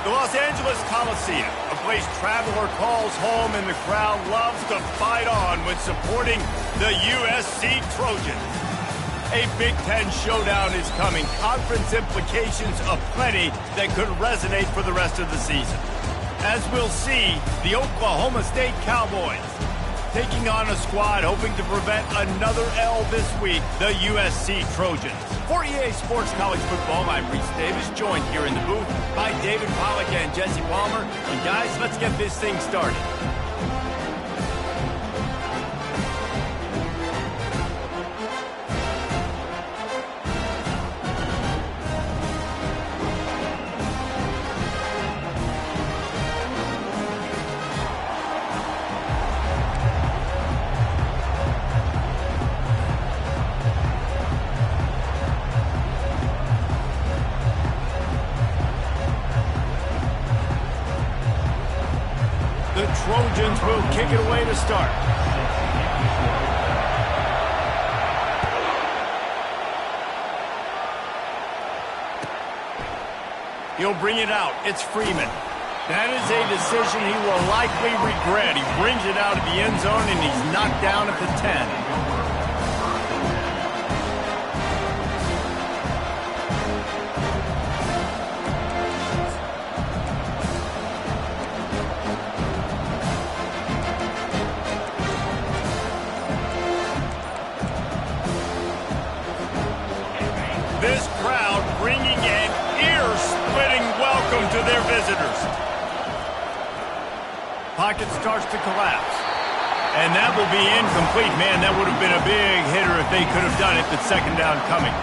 The Los Angeles Coliseum, a place traveler calls home and the crowd loves to fight on when supporting the USC Trojans. A Big Ten showdown is coming. Conference implications aplenty that could resonate for the rest of the season. As we'll see, the Oklahoma State Cowboys taking on a squad hoping to prevent another L this week, the USC Trojans. For EA Sports College Football, I'm Reese Davis, joined here in the booth by David Pollack and Jesse Palmer. And guys, let's get this thing started. The Trojans will kick it away to start. He'll bring it out. It's Freeman. That is a decision he will likely regret. He brings it out of the end zone and he's knocked down at the 10. This crowd bringing an ear-splitting welcome to their visitors. Pocket starts to collapse. And that will be incomplete. Man, that would have been a big hitter if they could have done it, but second down coming.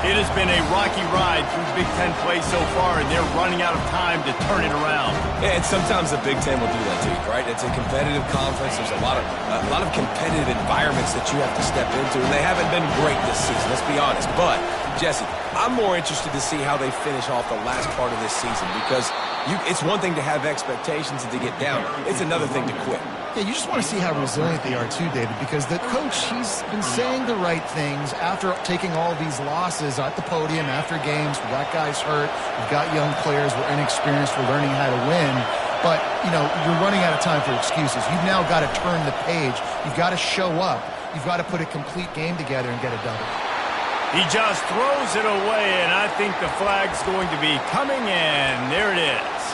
It has been a rocky ride through Big Ten play so far, and they're running out of time to turn it around. Yeah, and sometimes the Big Ten will do that to you, right? It's a competitive conference. There's a lot of competitive environments that you have to step into, and they haven't been great this season, let's be honest. But, Jesse, I'm more interested to see how they finish off the last part of this season because it's one thing to have expectations and to get down. It's another thing to quit. Yeah, you just want to see how resilient they are too, David, because the coach, he's been saying the right things after taking all of these losses at the podium, after games. We got guys hurt. We've got young players. We're inexperienced. We're learning how to win. But, you know, you're running out of time for excuses. You've now got to turn the page. You've got to show up. You've got to put a complete game together and get a double. He just throws it away, and I think the flag's going to be coming in. There it is.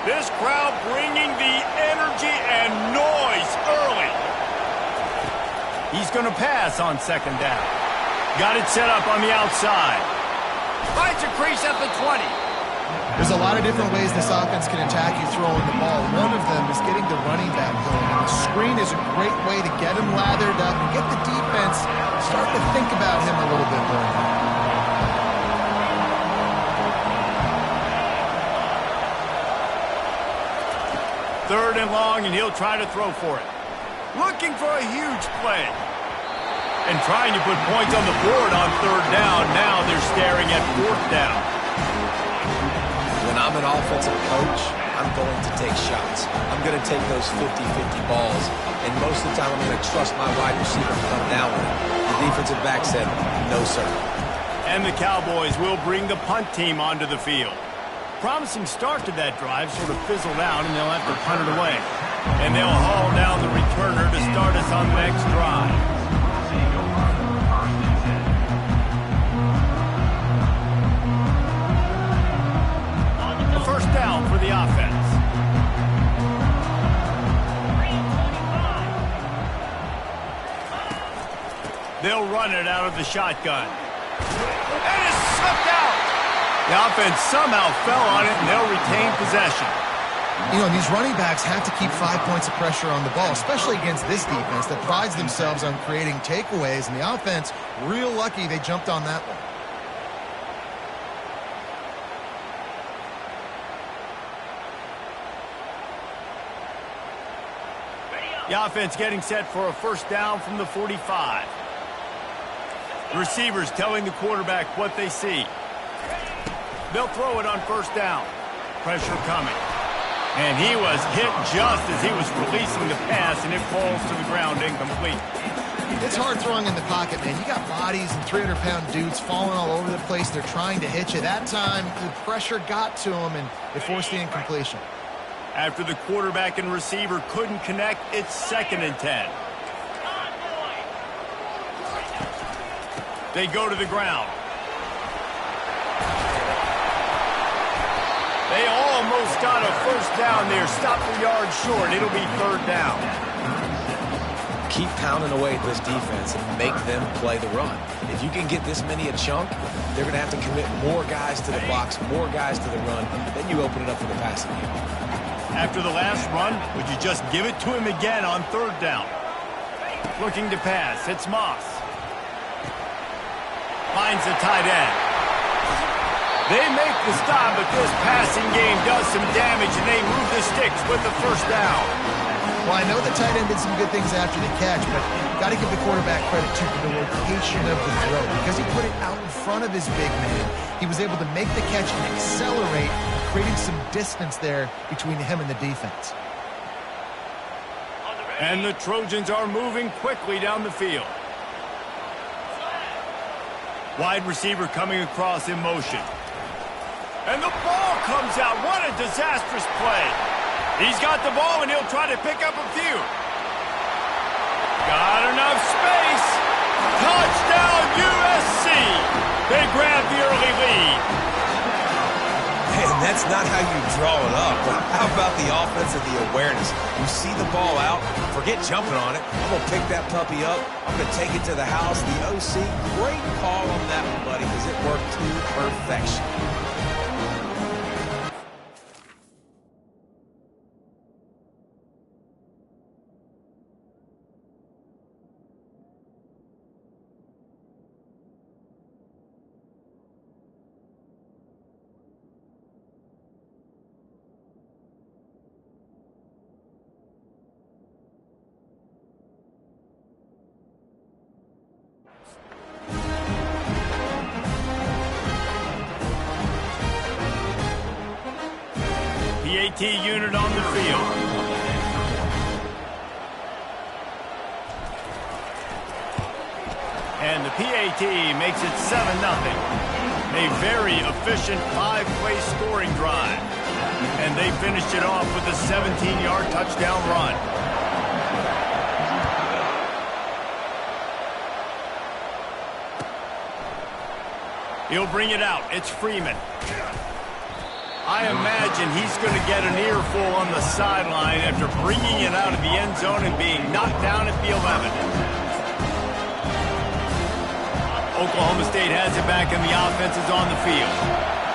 This crowd bringing the energy and noise early. He's going to pass on second down. Got it set up on the outside. Finds a crease at the 20. There's a lot of different ways this offense can attack you throwing the ball. One of them is getting the running back going. And the screen is a great way to get him lathered up and get the defense start to think about him a little bit more. Third and long, and he'll try to throw for it. Looking for a huge play. And trying to put points on the board on third down. Now they're staring at fourth down. When I'm an offensive coach, I'm going to take shots. I'm going to take those 50-50 balls. And most of the time, I'm going to trust my wide receiver to come down with it. The defensive back said, no, sir. And the Cowboys will bring the punt team onto the field. Promising start to that drive sort of fizzled out, and they'll have to punt it away. And they'll haul down the returner to start us on the next drive. A first down for the offense. They'll run it out of the shotgun. And it's slipped out. The offense somehow fell on it, and they'll retain possession. You know, these running backs have to keep 5 points of pressure on the ball, especially against this defense that prides themselves on creating takeaways, and the offense, real lucky they jumped on that one. The offense getting set for a first down from the 45. The receivers telling the quarterback what they see. They'll throw it on first down. Pressure coming. And he was hit just as he was releasing the pass, and it falls to the ground incomplete. It's hard throwing in the pocket, man. You got bodies and 300-pound dudes falling all over the place. They're trying to hit you. That time, the pressure got to them, and it forced the incompletion. After the quarterback and receiver couldn't connect, it's 2nd and 10. They go to the ground. They almost got a first down there. Stopped a yard short. It'll be 3rd down. Keep pounding away at this defense and make them play the run. If you can get this many a chunk, they're going to have to commit more guys to the box, more guys to the run. Then you open it up for the passing game. After the last run, would you just give it to him again on 3rd down? Looking to pass. It's Moss. Finds the tight end. They make the stop, but this passing game does some damage, and they move the sticks with the first down. Well, I know the tight end did some good things after the catch, but got to give the quarterback credit to the location of the throw because he put it out in front of his big man. He was able to make the catch and accelerate, creating some distance there between him and the defense. And the Trojans are moving quickly down the field. Wide receiver coming across in motion. And the ball comes out. What a disastrous play. He's got the ball, and he'll try to pick up a few. Got enough space. Touchdown, USC. They grab the early lead. And that's not how you draw it up. How about the offense and the awareness? You see the ball out, forget jumping on it. I'm going to pick that puppy up. I'm going to take it to the house. The OC, great call on that one, buddy, because it worked to perfection. PAT unit on the field. And the PAT makes it 7-0. A very efficient 5-play scoring drive. And they finished it off with a 17-yard touchdown run. He'll bring it out. It's Freeman. I imagine he's going to get an earful on the sideline after bringing it out of the end zone and being knocked down at the 11. Oklahoma State has it back and the offense is on the field.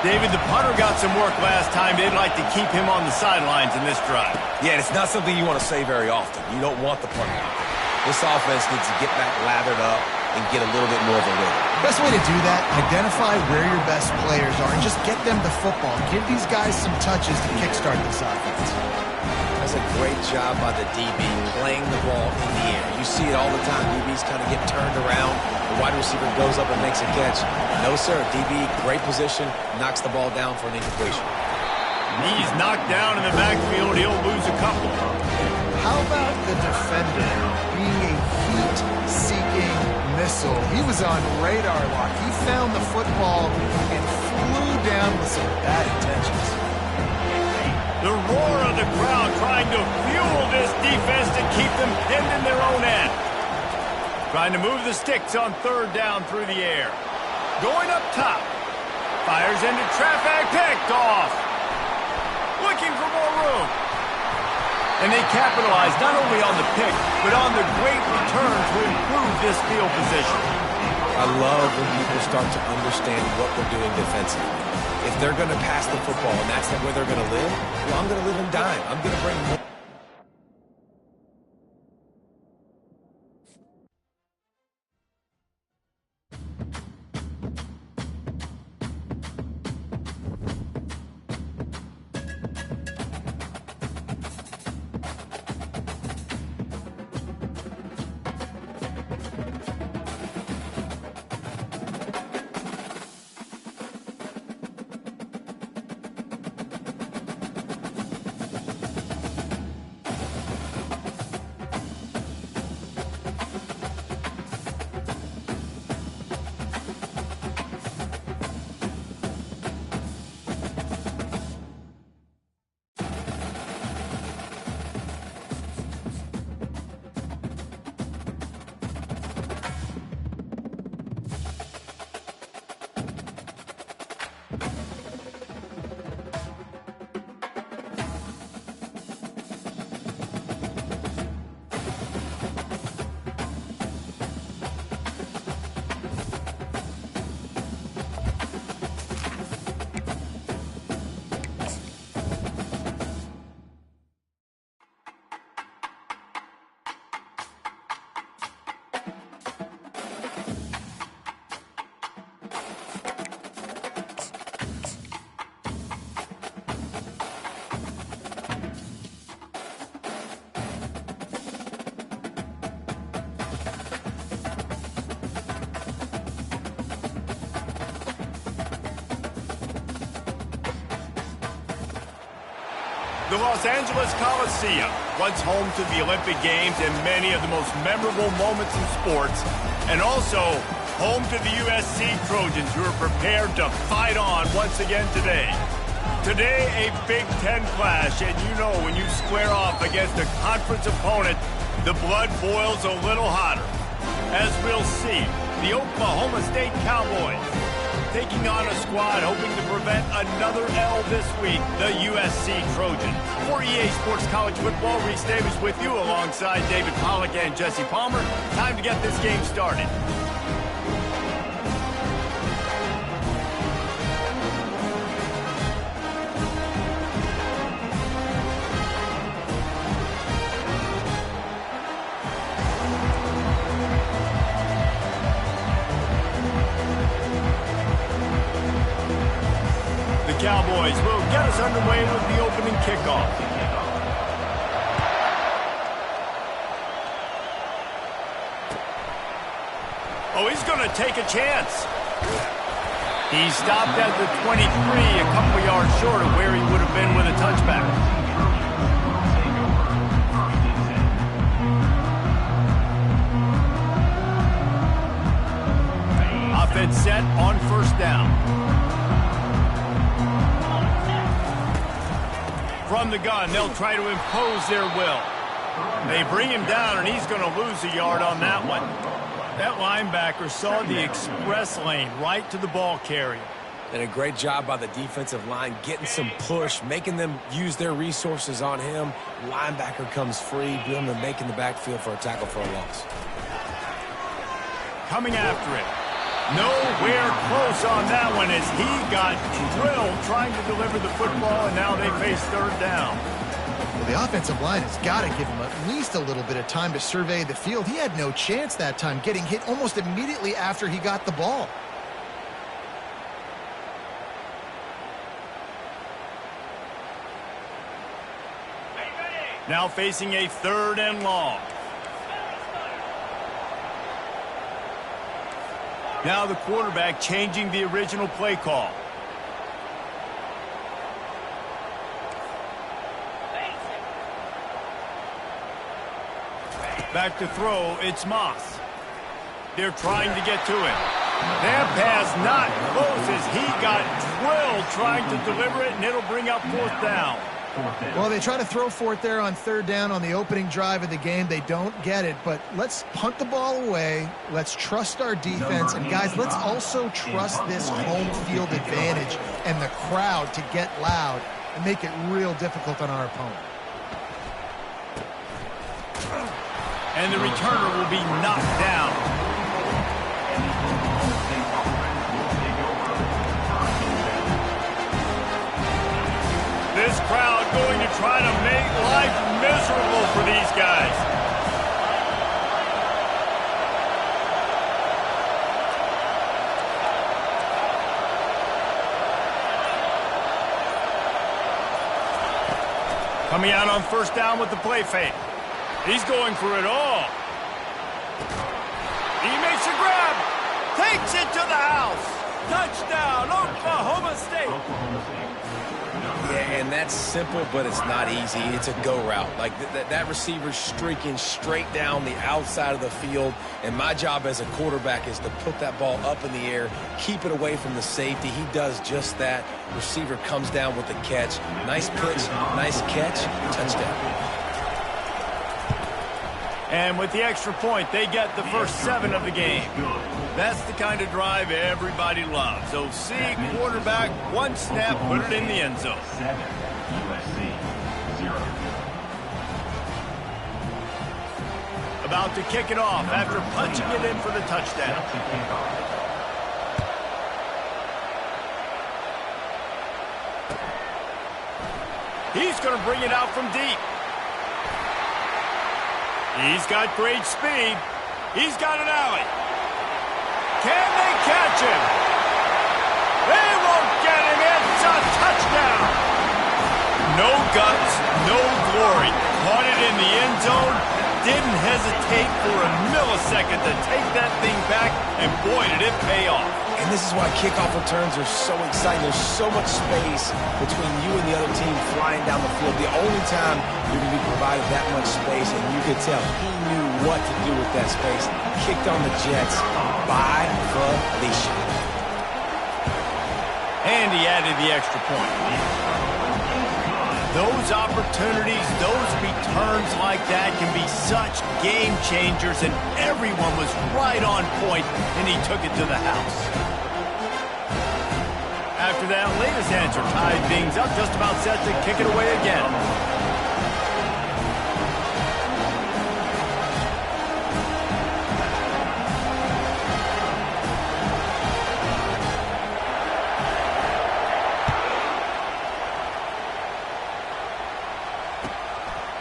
David, the punter got some work last time. They'd like to keep him on the sidelines in this drive. Yeah, it's not something you want to say very often. You don't want the punter out there. This offense needs to get back lathered up and get a little bit more of a rhythm. Best way to do that, identify where your best players are and just get them the football. Give these guys some touches to kickstart this offense. That's a great job by the DB playing the ball in the air. You see it all the time. DBs kind of get turned around. The wide receiver goes up and makes a catch. No, sir. DB, great position, knocks the ball down for an incompletion. He's knocked down in the backfield. He'll lose a couple. How about the defender being a heat-seeking missile? He was on radar lock. He found the football and flew down with some bad intentions. The roar of the crowd trying to fuel this defense to keep them pinned in their own end. Trying to move the sticks on 3rd down through the air. Going up top. Fires into traffic. Picked off. Looking for more room. And they capitalize not only on the pick, but on the great return to improve this field position. I love when people start to understand what they're doing defensively. If they're going to pass the football and that's where they're going to live, well, I'm going to live in dime. I'm going to bring more. The Los Angeles Coliseum, once home to the Olympic Games and many of the most memorable moments in sports, and also home to the USC Trojans, who are prepared to fight on once again today. Today, a Big Ten clash, and you know when you square off against a conference opponent, the blood boils a little hotter. As we'll see, the Oklahoma State Cowboys taking on a squad hoping to prevent another L this week, the USC Trojans. For EA Sports College Football, Reese Davis with you alongside David Pollack and Jesse Palmer. Time to get this game started. Cowboys will get us underway with the opening kickoff. Oh, he's going to take a chance. He stopped at the 23, a couple yards short of where he would have been with a touchback. Offense set on first down. From the gun, they'll try to impose their will. They bring him down, and he's going to lose a yard on that one. That linebacker saw the express lane right to the ball carrier. And a great job by the defensive line, getting some push, making them use their resources on him. Linebacker comes free, doing the making the backfield for a tackle for a loss. Coming after it. Nowhere close on that one as he got drilled trying to deliver the football, and now they face third down. Well, the offensive line has got to give him at least a little bit of time to survey the field. He had no chance that time, getting hit almost immediately after he got the ball. Now facing a third and long. Now the quarterback changing the original play call. Back to throw, it's Moss. They're trying to get to him. That pass not close as he got drilled trying to deliver it, and it'll bring up fourth down. Well, they try to throw for it there on third down on the opening drive of the game. They don't get it, but let's punt the ball away. Let's trust our defense. And, guys, let's also trust this home field advantage and the crowd to get loud and make it real difficult on our opponent. And the returner will be knocked down. This crowd going to try to make life miserable for these guys. Coming out on first down with the play fake. He's going for it all. He makes a grab. Takes it to the house. Touchdown, Oklahoma State. Yeah, and that's simple, but it's not easy. It's a go route. Like that receiver's streaking straight down the outside of the field, and my job as a quarterback is to put that ball up in the air, keep it away from the safety. He does just that. Receiver comes down with the catch. Nice pitch, nice catch, touchdown. And with the extra point, they get the first 7 of the game. That's the kind of drive everybody loves. OC, quarterback, one snap, put it in the end zone. About to kick it off after punching it in for the touchdown. He's going to bring it out from deep. He's got great speed. He's got an alley. Can they catch him? They won't get him. It's a touchdown. No guts, no glory. Caught it in the end zone. didn't hesitate for a millisecond to take that thing back, and boy, did it pay off. And this is why kickoff returns are so exciting. There's so much space between you and the other team flying down the field. The only time you're going to be provided that much space, and you could tell he knew what to do with that space. Kicked on the Jets by volition. And he added the extra point. Those opportunities, those returns like that can be such game changers, and everyone was right on point, and he took it to the house. After that latest answer tied things up, just about set to kick it away again.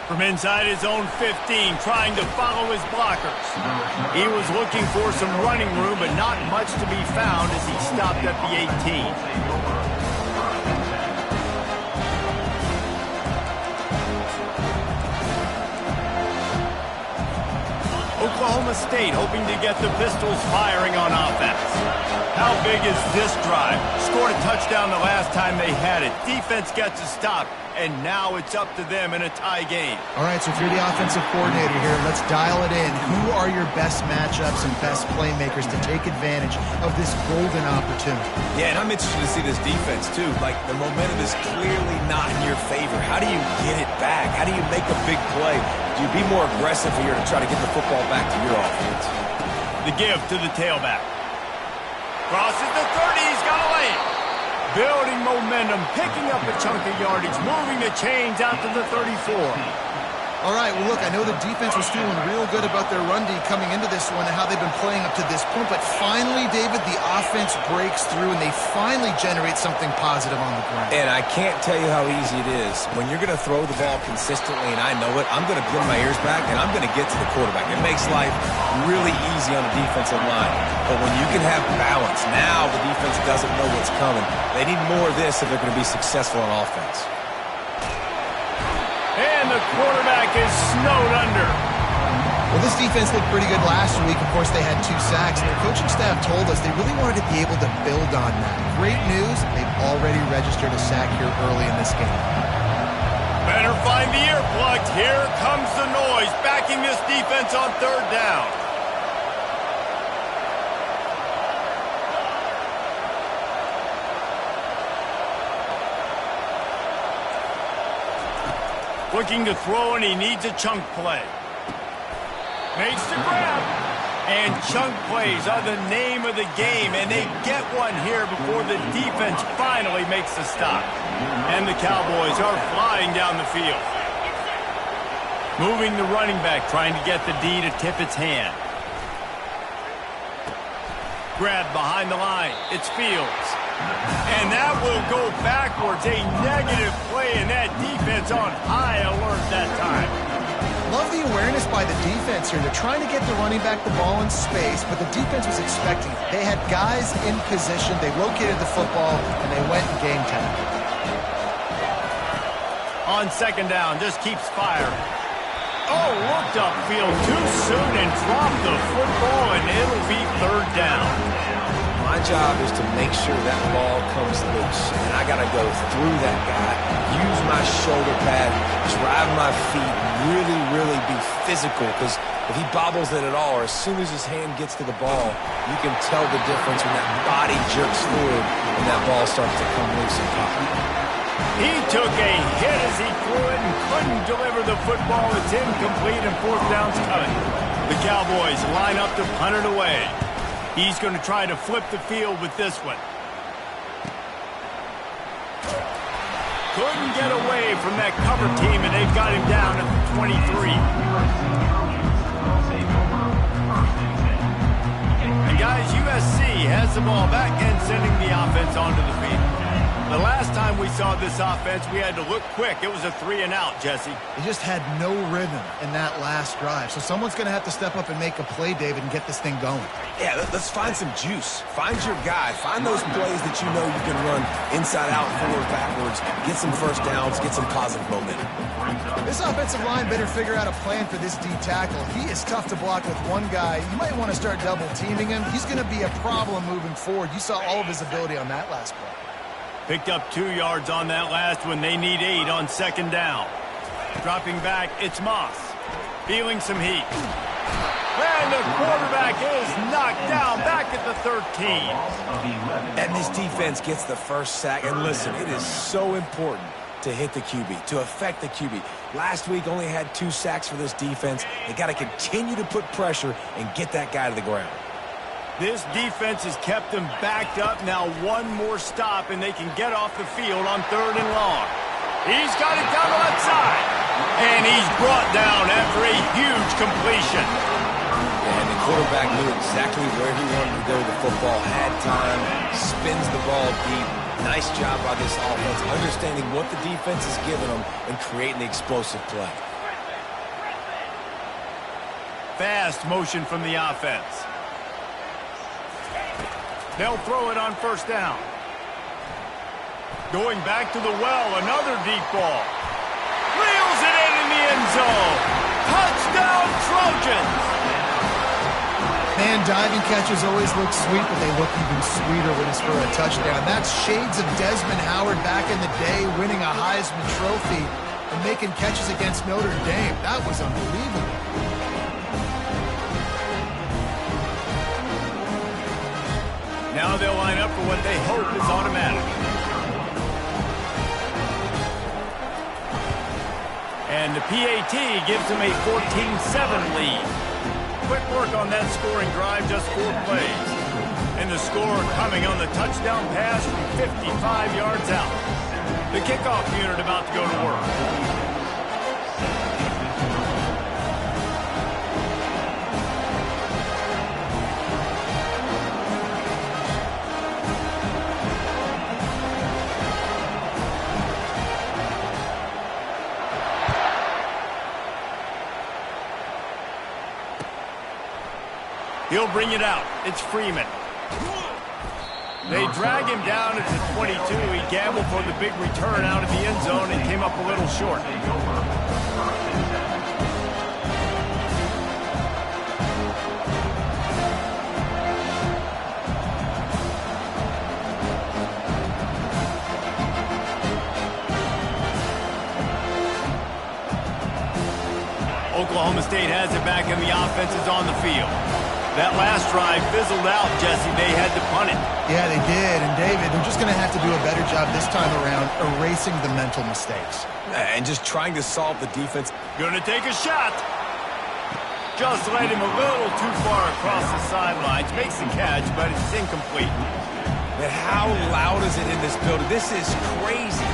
From inside his own 15, trying to follow his blockers. He was looking for some running room, but not much to be found as he stopped at the 18. Oklahoma State hoping to get the Pistols firing on offense. How big is this drive? Scored a touchdown the last time they had it. Defense gets a stop, and now it's up to them in a tie game. All right, so if you're the offensive coordinator here, let's dial it in. Who are your best matchups and best playmakers to take advantage of this golden opportunity? Yeah, and I'm interested to see this defense, too. Like, the momentum is clearly not in your favor. How do you get it back? How do you make a big play? Do you be more aggressive here to try to get the football back to your offense? The give to the tailback. Crosses the 30, he's got a lane. Building momentum, picking up a chunk of yardage, moving the chains out to the 34. All right, well, look, I know the defense was feeling real good about their run D coming into this one and how they've been playing up to this point, but finally, David, the offense breaks through and they finally generate something positive on the ground. And I can't tell you how easy it is. When you're going to throw the ball consistently, and I know it, I'm going to pin my ears back and I'm going to get to the quarterback. It makes life really easy on the defensive line. But when you can have balance, now the defense doesn't know what's coming. They need more of this if they're going to be successful on offense. And the quarterback is snowed under. Well, this defense looked pretty good last week. Of course, they had 2 sacks. And the coaching staff told us they really wanted to be able to build on that. Great news, they've already registered a sack here early in this game. Better find the earplugs. Here comes the noise, backing this defense on 3rd down. Looking to throw, and he needs a chunk play. Makes the grab. And chunk plays are the name of the game, and they get one here before the defense finally makes the stop. And the Cowboys are flying down the field. Moving the running back, trying to get the D to tip its hand. Grab behind the line. It's Fields. And that will go backwards. A negative play, and that defense on high alert that time. Love the awareness by the defense here. They're trying to get the running back the ball in space, but the defense was expecting it. They had guys in position. They located the football, and they went and game time. On 2nd down, just keeps firing. Oh, looked upfield too soon and dropped the football, and it'll be 3rd down. My job is to make sure that ball comes loose, and I got to go through that guy, use my shoulder pad, drive my feet, really be physical, because if he bobbles it at all, or as soon as his hand gets to the ball, you can tell the difference when that body jerks forward and that ball starts to come loose and pop. He took a hit as he threw it and couldn't deliver the football. It's incomplete, and 4th down's coming. The Cowboys line up to punt it away. He's going to try to flip the field with this one. Couldn't get away from that cover team, and they've got him down at the 23. And guys, USC has the ball back and sending the offense onto the field. The last time we saw this offense, we had to look quick. It was a 3-and-out, Jesse. They just had no rhythm in that last drive. So someone's going to have to step up and make a play, David, and get this thing going. Yeah, let's find some juice. Find your guy. Find those plays that you know you can run inside out, forward, backwards, get some first downs, get some positive momentum. This offensive line better figure out a plan for this D tackle. He is tough to block with one guy. You might want to start double teaming him. He's going to be a problem moving forward. You saw all of his ability on that last play. Picked up 2 yards on that last one. They need 8 on second down. Dropping back, it's Moss. Feeling some heat. And the quarterback is knocked down back at the 13. And this defense gets the first sack. And listen, it is so important to hit the QB, to affect the QB. Last week only had 2 sacks for this defense. They got to continue to put pressure and get that guy to the ground. This defense has kept them backed up. Now one more stop, and they can get off the field on 3rd and long. He's got it down the left side. And he's brought down after a huge completion. And the quarterback knew exactly where he wanted to go with the football. Had time, spins the ball deep. Nice job by this offense, understanding what the defense is giving them and creating the explosive play. Fast motion from the offense. They'll throw it on 1st down. Going back to the well, another deep ball. Reels it in the end zone. Touchdown, Trojans! Man, diving catches always look sweet, but they look even sweeter when it's for a touchdown. That's shades of Desmond Howard back in the day, winning a Heisman Trophy and making catches against Notre Dame. That was unbelievable. Now they'll line up for what they hope is automatic. And the PAT gives them a 14-7 lead. Quick work on that scoring drive, just 4 plays. And the score coming on the touchdown pass from 55 yards out. The kickoff unit about to go to work. He'll bring it out. It's Freeman. They drag him down at the 22. He gambled for the big return out of the end zone and came up a little short. Oklahoma State has it back and the offense is on the field. That last drive fizzled out, Jesse. They had to punt it. Yeah, they did. And, David, they're just going to have to do a better job this time around erasing the mental mistakes. And just trying to solve the defense. Going to take a shot. Just led him a little too far across the sidelines. Makes the catch, but it's incomplete. And how loud is it in this building? This is crazy.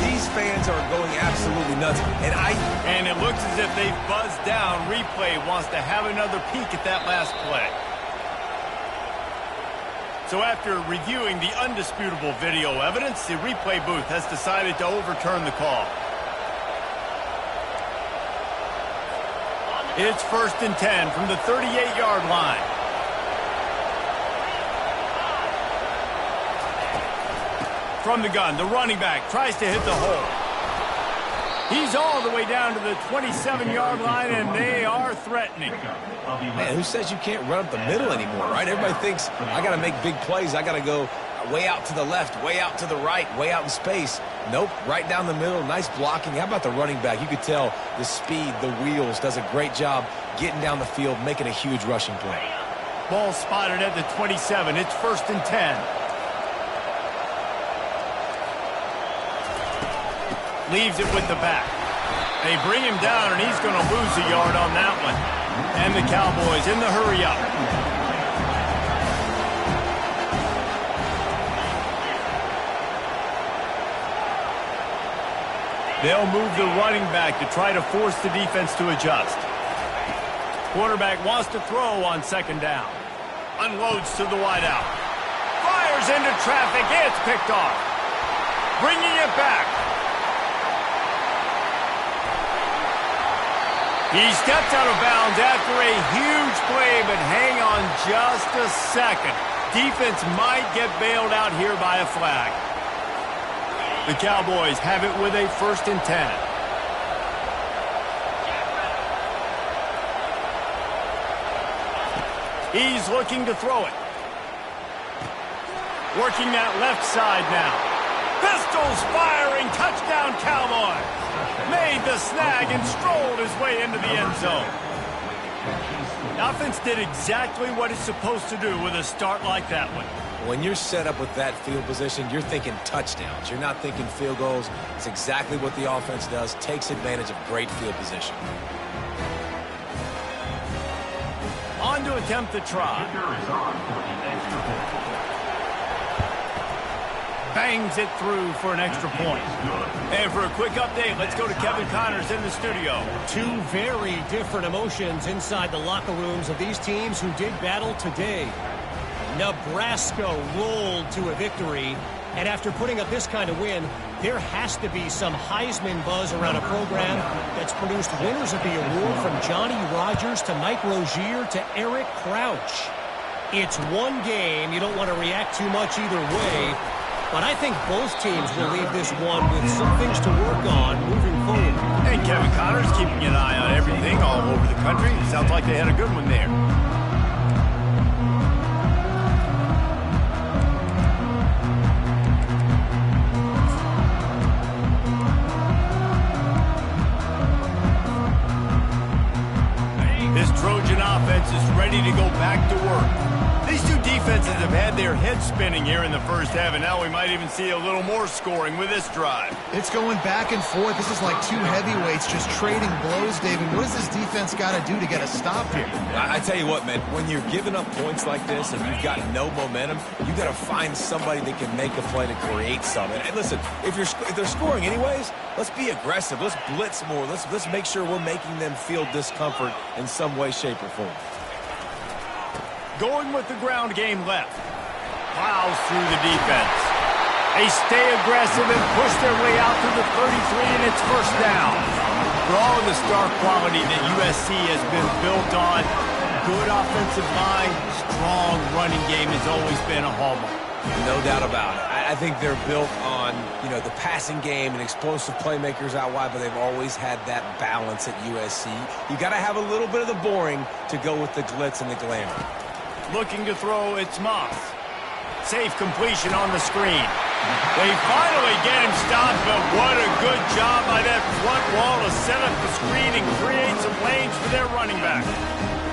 These fans are going absolutely nuts. And it looks as if they've buzzed down. Replay wants to have another peek at that last play. So after reviewing the undisputable video evidence, the replay booth has decided to overturn the call. It's 1st and 10 from the 38-yard line. From the gun, the running back tries to hit the hole. He's all the way down to the 27-yard line, and they are threatening. Man, who says you can't run up the middle anymore, right? Everybody thinks, I got to make big plays. I got to go way out to the left, way out to the right, way out in space. Nope, right down the middle, nice blocking. How about the running back? You could tell the speed, the wheels, does a great job getting down the field, making a huge rushing play. Ball spotted at the 27. It's 1st and 10. Leaves it with the back. They bring him down, and he's going to lose a yard on that one. And the Cowboys in the hurry-up. They'll move the running back to try to force the defense to adjust. Quarterback wants to throw on 2nd down. Unloads to the wideout. Fires into traffic. It's picked off. bringing it back. He steps out of bounds after a huge play, but hang on just a second. Defense might get bailed out here by a flag. The Cowboys have it with a 1st and 10. He's looking to throw it. Working that left side now. Pistols firing, touchdown Cowboys. Made the snag and strolled his way into the end zone. The offense did exactly what it's supposed to do with a start like that one. When you're set up with that field position, you're thinking touchdowns. You're not thinking field goals. It's exactly what the offense does, takes advantage of great field position. On to attempt the try. Bangs it through for an extra point. And for a quick update, let's go to Kevin Connors in the studio. Two very different emotions inside the locker rooms of these teams who did battle today. Nebraska rolled to a victory, and after putting up this kind of win, there has to be some Heisman buzz around a program that's produced winners of the award from Johnny Rodgers to Mike Rozier to Eric Crouch. It's one game. You don't want to react too much either way, but I think both teams will leave this one with some things to work on moving forward. And Kevin Connors keeping an eye on everything all over the country. Sounds like they had a good one there. This Trojan offense is ready to go back to work. These two defenses have had their heads spinning here in the first half, and now we might even see a little more scoring with this drive. It's going back and forth. This is like two heavyweights just trading blows, David. What does this defense got to do to get a stop here? I tell you what, man, when you're giving up points like this and you've got no momentum, you got to find somebody that can make a play to create something. And listen, if they're scoring anyways, let's be aggressive. Let's blitz more. Let's make sure we're making them feel discomfort in some way, shape, or form. Going with the ground game left. Plows through the defense. They stay aggressive and push their way out to the 33, and it's 1st down. For all of the star quality that USC has been built on, good offensive line, strong running game has always been a hallmark. No doubt about it. I think they're built on, the passing game and explosive playmakers out wide, but they've always had that balance at USC. You got to have a little bit of the boring to go with the glitz and the glamour. Looking to throw, it's Moss. Safe completion on the screen. They finally get him stopped, but what a good job by that front wall to set up the screen and create some lanes for their running back.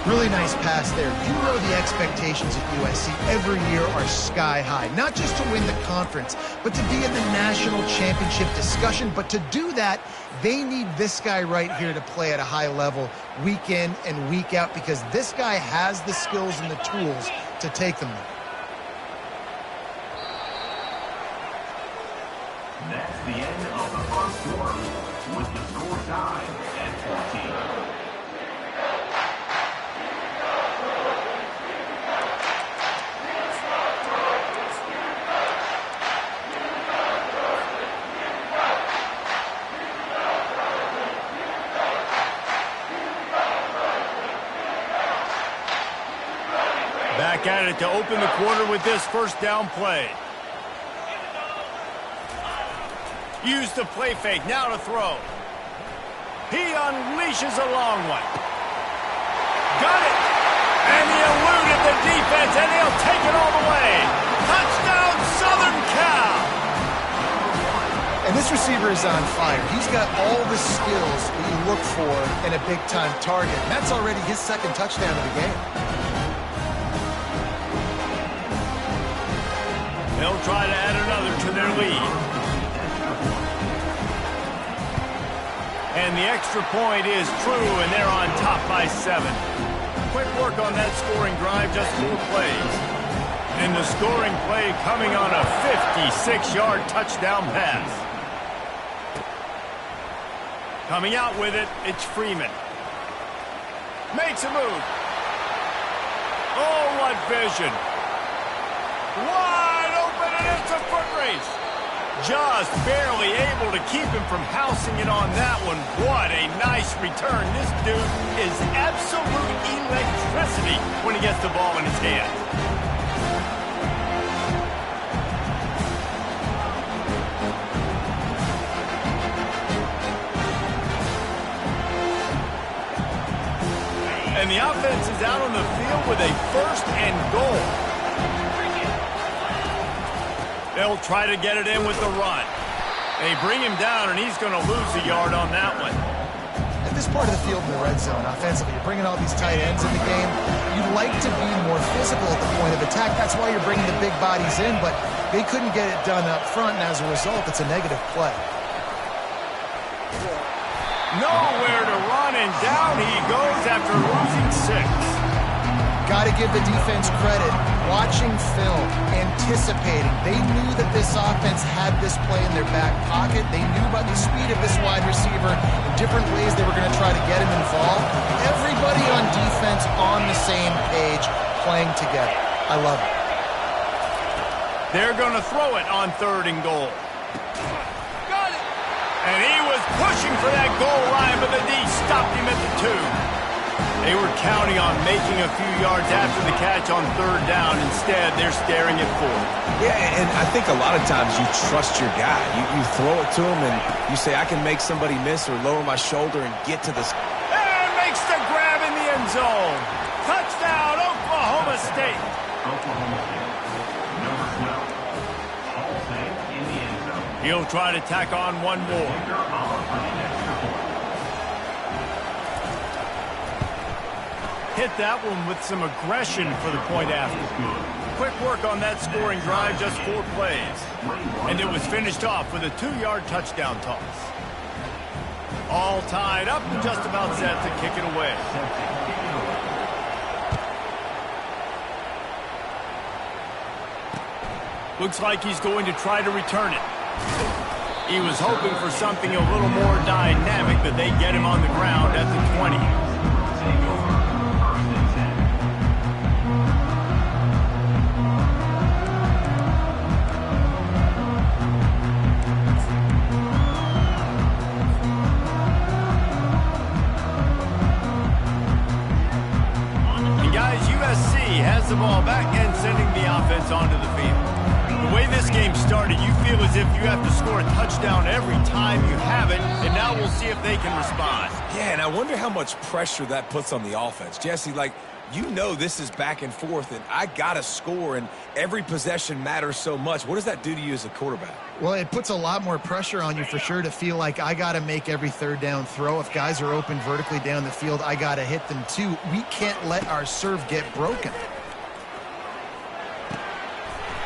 Really nice pass there. You know the expectations at USC every year are sky high. Not just to win the conference, but to be in the national championship discussion. But to do that, they need this guy right here to play at a high level week in and week out, because this guy has the skills and the tools to take them there. That's the end of the first quarter, with the score tied at 14. Back at it to open the quarter with this 1st down play. Use the play fake, now to throw. He unleashes a long one. Got it! And he eluded the defense, and he'll take it all the way. Touchdown, Southern Cal! And this receiver is on fire. He's got all the skills that you look for in a big-time target. And that's already his 2nd touchdown of the game. They'll try to add another to their lead. And the extra point is true, and they're on top by 7. Quick work on that scoring drive, just 4 plays. And the scoring play coming on a 56-yard touchdown pass. Coming out with it, it's Freeman. Makes a move. Oh, what vision. Wide open, and it's a foot race. Just barely able to keep him from housing it on that one. What a nice return. This dude is absolute electricity when he gets the ball in his hand. And the offense is out on the field with a 1st and goal. They'll try to get it in with the run. They bring him down, and he's going to lose a yard on that one. At this part of the field in the red zone, offensively, you're bringing all these tight ends in the game. You'd like to be more physical at the point of attack. That's why you're bringing the big bodies in, but they couldn't get it done up front, and as a result, it's a negative play. Nowhere to run, and down he goes after losing 6. Got to give the defense credit. Watching film, anticipating. They knew that this offense had this play in their back pocket. They knew about the speed of this wide receiver, the different ways they were going to try to get him involved. Everybody on defense on the same page, playing together. I love it. They're going to throw it on 3rd and goal. Got it. And he was pushing for that goal line, but the D stopped him at the 2. They were counting on making a few yards after the catch on 3rd down. Instead, they're staring at 4th. Yeah, and I think a lot of times you trust your guy. You throw it to him, and you say, I can make somebody miss or lower my shoulder and get to this. And makes the grab in the end zone. Touchdown, Oklahoma State. Oklahoma State. Number 12. All safe in the end zone. He'll try to tack on one more. Hit that one with some aggression for the point after. Quick work on that scoring drive, just 4 plays. And it was finished off with a 2-yard touchdown toss. All tied up and just about set to kick it away. Looks like he's going to try to return it. He was hoping for something a little more dynamic, but they get him on the ground at the 20. Has the ball back and sending the offense onto the field. The way this game started, you feel as if you have to score a touchdown every time you have it, and now we'll see if they can respond. Yeah, and I wonder how much pressure that puts on the offense. Jesse, like, you know this is back and forth, and I got to score, and every possession matters so much. What does that do to you as a quarterback? Well, it puts a lot more pressure on you for sure to feel like I got to make every 3rd down throw. If guys are open vertically down the field, I got to hit them too. We can't let our serve get broken.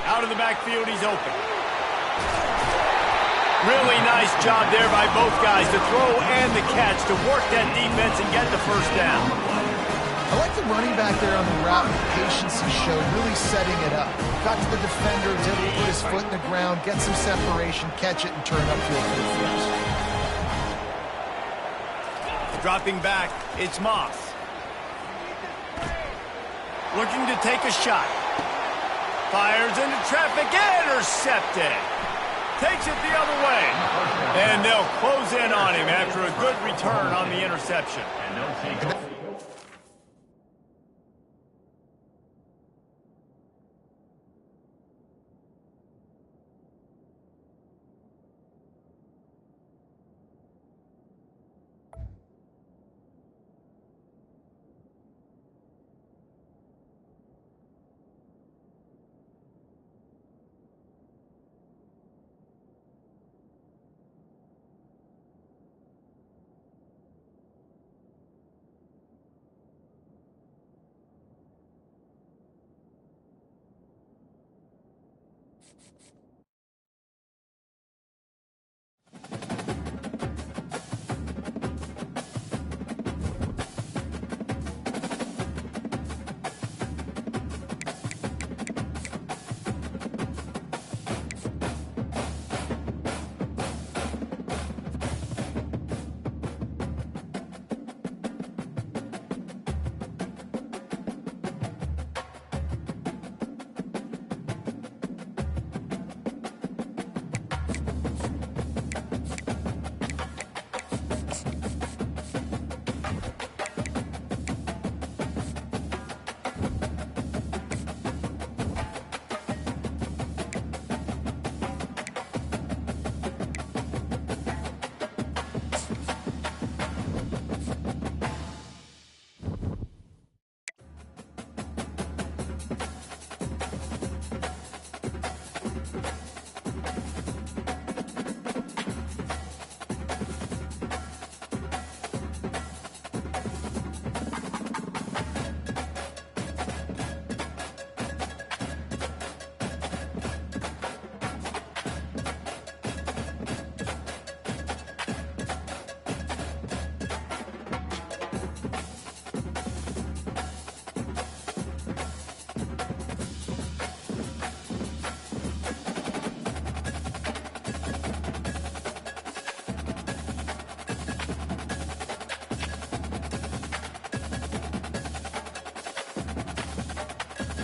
Out of the backfield, he's open. Really nice job there by both guys, the throw and the catch, to work that defense and get the 1st down. I like the running back there on the route, the patience he showed, really setting it up. Got to the defender, was able to put his foot in the ground, get some separation, catch it, and turn upfield for the first. Dropping back, it's Moss. Looking to take a shot. Fires into traffic, intercepted. Takes it the other way. And they'll close in on him after a good return on the interception. And they'll take